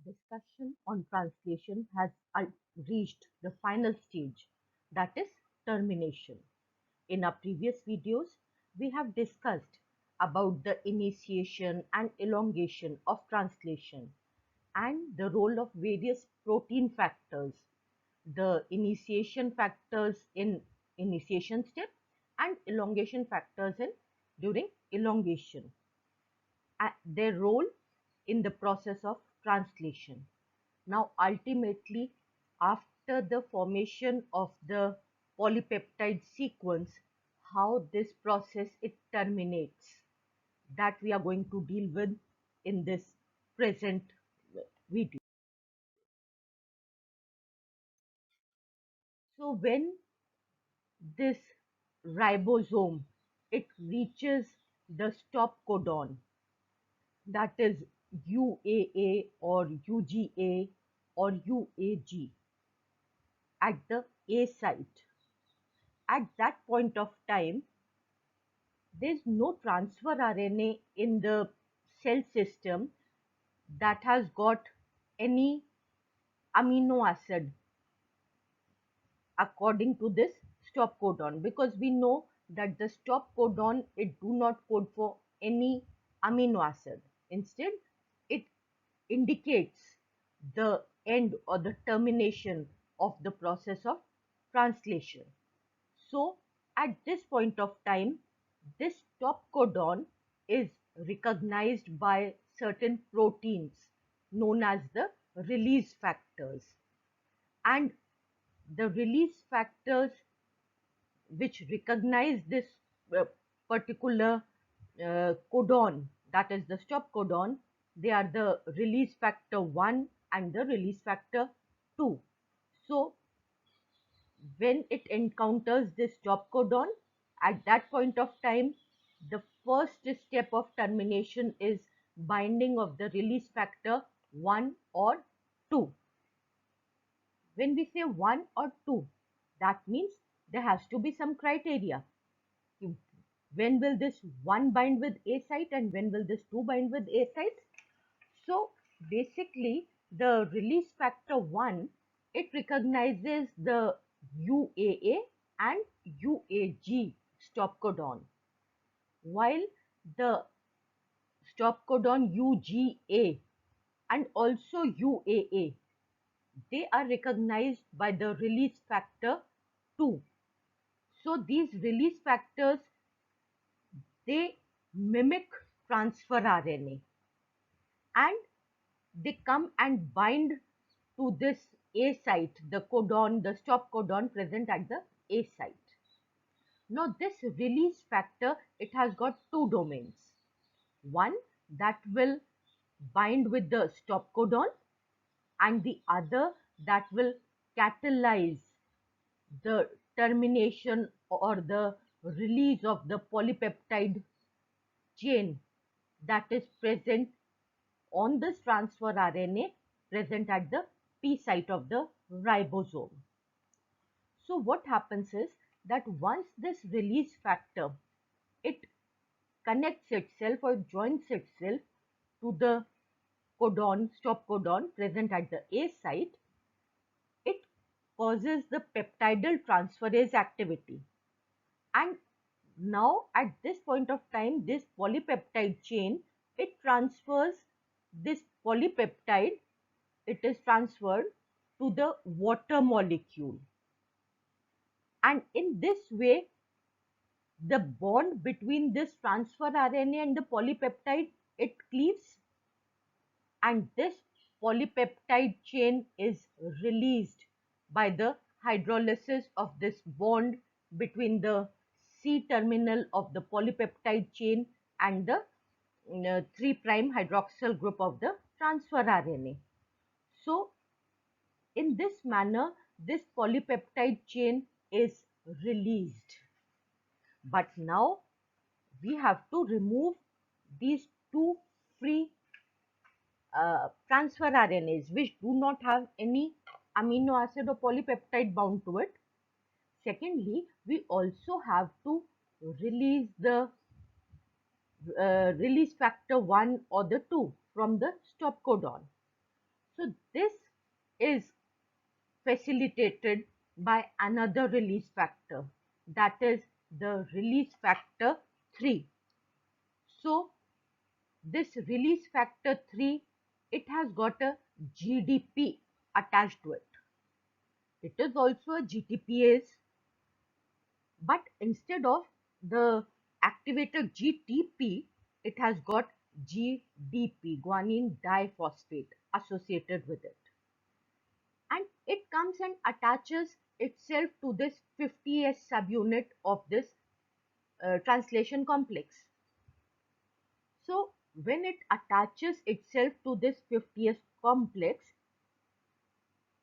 discussion on translation has reached the final stage, that is termination. In our previous videos, we have discussed about the initiation and elongation of translation and the role of various protein factors, the initiation factors in initiation step and elongation factors in during elongation, their role in the process of translation. Now, ultimately, after the formation of the polypeptide sequence, how this process it terminates, that we are going to deal with in this present video. So, when this ribosome it reaches the stop codon, that is UAA or UGA or UAG at the A site. At that point of time, there's no transfer RNA in the cell system that has got any amino acid according to this stop codon, because we know that the stop codon it do not code for any amino acid. Instead, it indicates the end or the termination of the process of translation. So at this point of time, this stop codon is recognized by certain proteins known as the release factors, and the release factors which recognize this uh, particular codon, that is the stop codon, they are the release factor 1 and the release factor 2. So when it encounters this stop codon, at that point of time, the first step of termination is binding of the release factor 1 or 2. When we say 1 or 2, that means there has to be some criteria. When will this 1 bind with A site and when will this 2 bind with A site? So basically, the release factor 1, it recognizes the UAA and UAG stop codon, while the stop codon UGA and also UAA, they are recognized by the release factor 2. So these release factors, they mimic transfer RNA and they come and bind to this A site, the codon, the stop codon present at the A site. Now this release factor, it has got two domains. One that will bind with the stop codon and the other that will catalyze the termination or the release of the polypeptide chain that is present on this transfer RNA present at the P site of the ribosome. So what happens is that once this release factor, it connects itself or joins itself to the codon, stop codon present at the A site, it causes the peptidal transferase activity. And now at this point of time, this polypeptide chain, it transfers this polypeptide, it is transferred to the water molecule. And in this way, the bond between this transfer RNA and the polypeptide, it cleaves, and this polypeptide chain is released by the hydrolysis of this bond between the C terminal of the polypeptide chain and the 3' hydroxyl group of the transfer RNA. So in this manner, this polypeptide chain is released. But now we have to remove these two free transfer RNAs which do not have any amino acid or polypeptide bound to it. Secondly, we also have to release the release factor 1 or the 2 from the stop codon. So this is facilitated by another release factor, that is the release factor 3. So this release factor 3, it has got a GDP attached to it. It is also a GTPase, but instead of the activator GTP, it has got GDP, guanine diphosphate, associated with it. And it comes and attaches itself to this 50S subunit of this translation complex. So when it attaches itself to this 50S complex,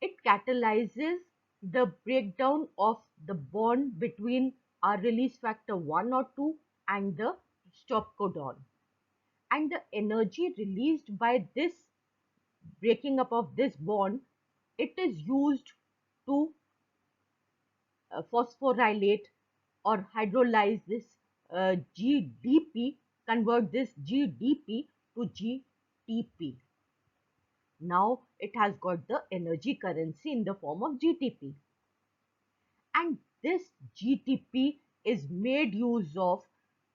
it catalyzes the breakdown of the bond between our release factor 1 or 2 and the stop codon. And the energy released by this breaking up of this bond, it is used to phosphorylate or hydrolyze this GDP, convert this GDP to GTP. Now it has got the energy currency in the form of GTP. And this GTP is made use of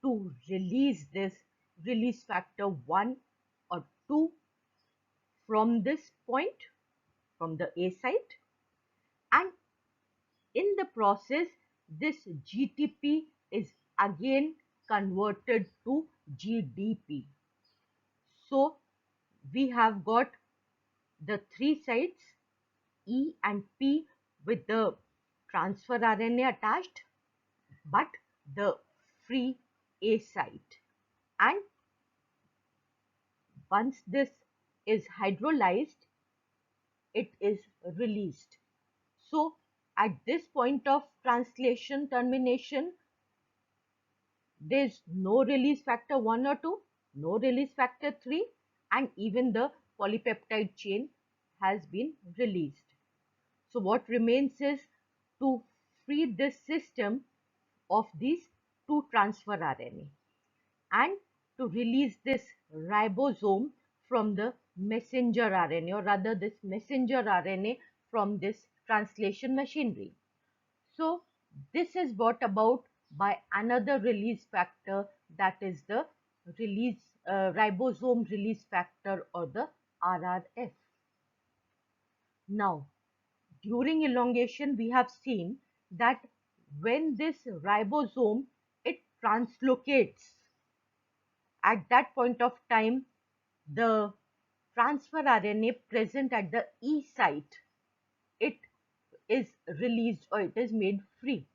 to release this release factor 1 or 2 from this point, from the A site, and in the process this GTP is again converted to GDP. So we have got the three sites E and P with the transfer RNA attached, but the free A site. And once this is hydrolyzed, it is released. So at this point of translation termination, there is no release factor 1 or 2, no release factor 3, and even the polypeptide chain has been released. So what remains is to free this system of these two transfer RNA and to release this ribosome from the messenger RNA, or rather this messenger RNA from this translation machinery. So this is brought about by another release factor, that is the release ribosome release factor, or the RRF. Now during elongation we have seen that when this ribosome, it translocates, at that point of time the transfer RNA present at the E site, it is released or it is made free.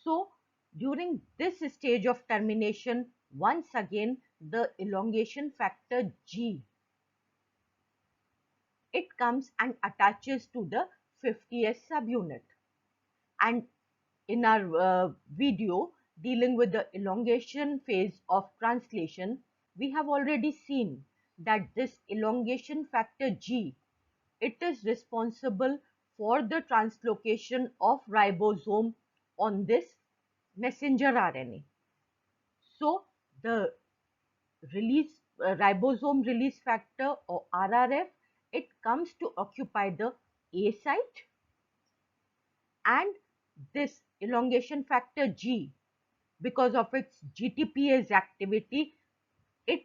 So during this stage of termination, once again the elongation factor G, it comes and attaches to the 50S subunit. And in our video dealing with the elongation phase of translation, we have already seen that this elongation factor G, it is responsible for the translocation of ribosome on this messenger RNA. So the release ribosome release factor, or RRF, it comes to occupy the A site, and this elongation factor G, because of its GTPase activity, it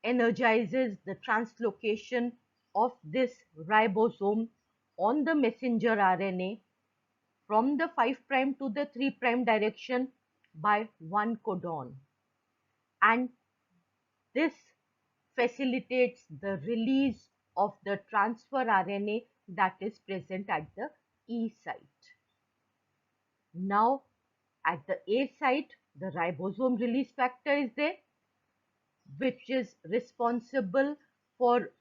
energizes the translocation of this ribosome on the messenger RNA from the 5' to the 3' direction by one codon, and this facilitates the release of the transfer RNA that is present at the E site. Now at the A site, the ribosome release factor is there, which is responsible for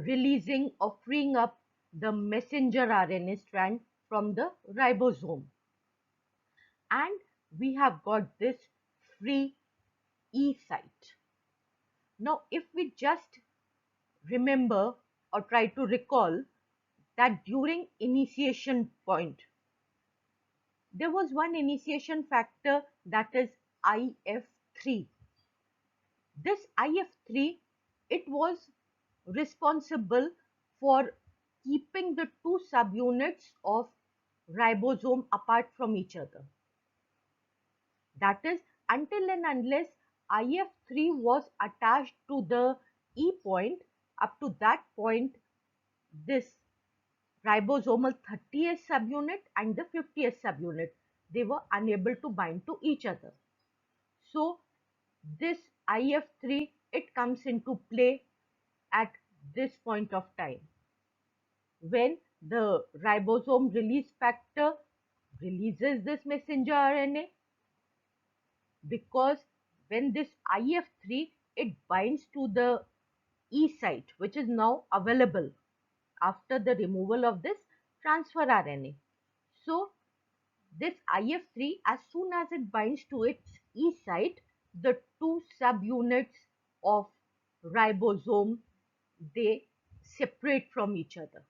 releasing or freeing up the messenger RNA strand from the ribosome. And we have got this free E site. Now, if we just remember or try to recall that during initiation point, there was one initiation factor, that is IF3. This IF3, it was responsible for keeping the two subunits of ribosome apart from each other. That is, until and unless IF3 was attached to the E point, up to that point, this ribosomal 30th subunit and the 50th subunit, they were unable to bind to each other. So this IF3, it comes into play at this point of time when the ribosome release factor releases this messenger RNA, because when this IF3, it binds to the E site, which is now available after the removal of this transfer RNA. So this IF3, as soon as it binds to its E site, the two subunits of ribosome, they separate from each other.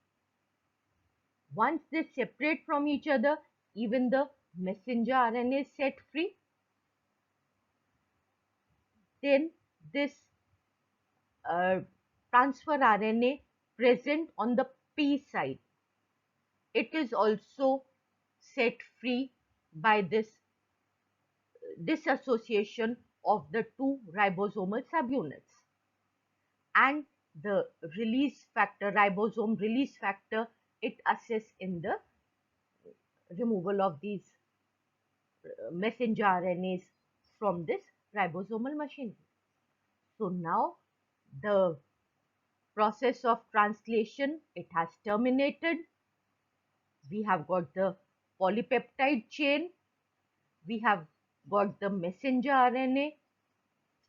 Once they separate from each other, even the messenger RNA is set free. Then this transfer RNA present on the P side, it is also set free by this dissociation of the two ribosomal subunits. And the release factor, ribosome release factor, it assists in the removal of these messenger RNAs from this ribosomal machinery. So now the process of translation, it has terminated. We have got the polypeptide chain, we have got the messenger RNA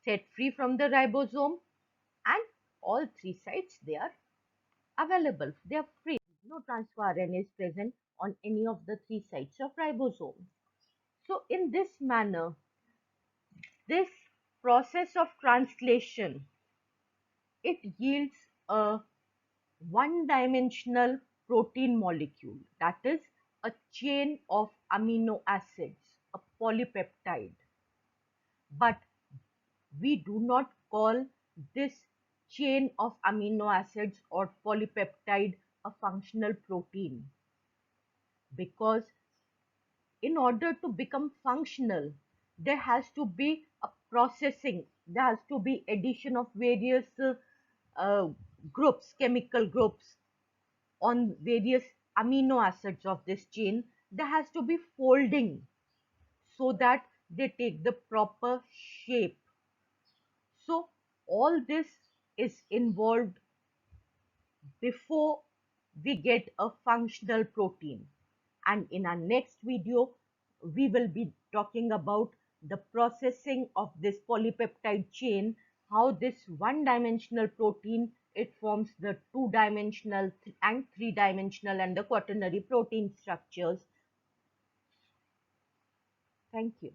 set free from the ribosome, and all three sites, they are available, they are free. No transfer RNA is present on any of the three sites of ribosome. So in this manner, this process of translation, it yields a one-dimensional protein molecule, that is a chain of amino acids, a polypeptide. But we do not call this chain of amino acids or polypeptide a functional protein, because in order to become functional, there has to be a processing, there has to be addition of various uh, groups, chemical groups on various amino acids of this chain. There has to be folding so that they take the proper shape. So all this is involved before we get a functional protein. And in our next video, we will be talking about the processing of this polypeptide chain, how this one-dimensional protein, it forms the two-dimensional and three-dimensional and the quaternary protein structures. Thank you.